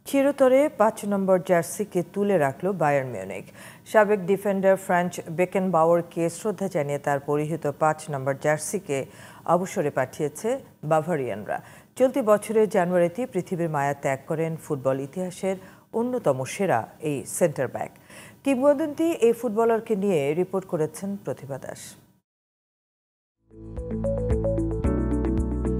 চিরতরে ৫ নম্বর জার্সিকে তুলে রাখল বায়ার্ন মিউনিখ। সাবেক ডিফেন্ডার ফ্রাঞ্জ বেকেনবাওয়ারকে শ্রদ্ধা জানিয়ে তার পরিহিত ৫ নম্বর জার্সিকে অবসরে পাঠিয়েছে বাভারিয়ানরা। চলতি বছরের জানুয়ারিতে পৃথিবীর মায়া ত্যাগ করেন ফুটবল ইতিহাসের অন্যতম সেরা এই সেন্টার ব্যাক। কিংবদন্তি এই ফুটবলারকে নিয়ে রিপোর্ট করেছেন প্রতিভা দাস।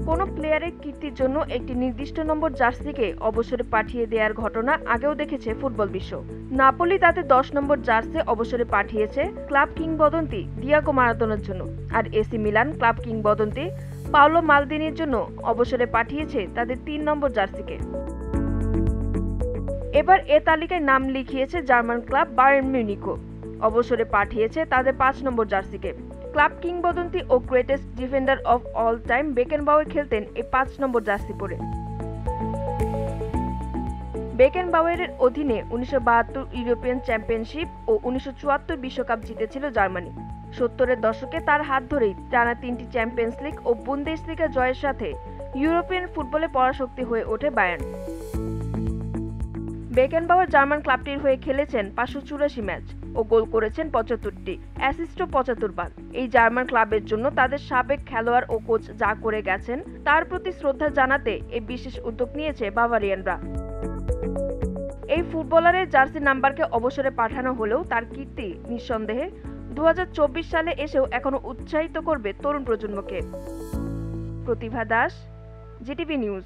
কোনো প্লেয়ারের কীর্তির জন্য একটি নির্দিষ্ট নম্বর জার্সিকে অবসরে পাঠিয়ে দেওয়ার ঘটনা আগেও দেখেছে ফুটবল বিশ্ব। নাপোলি তাদের ১০ নম্বর জার্সি অবসরে পাঠিয়েছে ক্লাব কিংবদন্তি দিয়াগো মারাদোনার জন্য, আর এসি মিলান ক্লাব কিংবদন্তি পাওলো মালদিনির জন্য অবসরে পাঠিয়েছে তাদের ৩ নম্বর জার্সিকে। এবার এ তালিকায় নাম লিখিয়েছে জার্মান ক্লাব বায়ার্ন মিউনিখও, অবসরে পাঠিয়েছে তাদের ৫ নম্বর জার্সিকে। ক্লাব কিংবদন্তি ও greatest defender of all time Beckenbauer খেলতেন এই ৫ নম্বর জার্সি পরে। বেকেনবাওয়ারের অধীনে ১৯৭২ ইউরোপিয়ান চ্যাম্পিয়নশিপ ও ১৯৭৪ বিশ্বকাপ জিতেছিল জার্মানি। ৭০-এর দশকে তার হাত ধরেই টানা ৩টি চ্যাম্পিয়ন্স লিগ ও বুন্দেসলিগা জয়ের সাথে ইউরোপিয়ান ফুটবলে পরাশক্তি হয়ে ওঠে বায়ার্ন। বেকেনবাওয়ার জার্মান ক্লাবটির হয়ে খেলেছেন ৫৮৪ ম্যাচ ও গোল করেছেন ৭৫টি, অ্যাসিস্টও ৭৫ বার। এই জার্মান ক্লাবের জন্য তাদের সাবেক খেলোয়াড় ও কোচ যা করে গেছেন তার প্রতি শ্রদ্ধা জানাতে এই বিশেষ উদ্যোগ নিয়েছে বাভারিয়ানরা। এই ফুটবলারের জার্সি নাম্বারকে অবসরে পাঠানো হলেও তার কীর্তি নিঃসন্দেহে ২০২৪ সালে এসেও এখনো উৎসাহিত করবে তরুণ প্রজন্মকে। প্রতিভা দাস, জিটিভি নিউজ।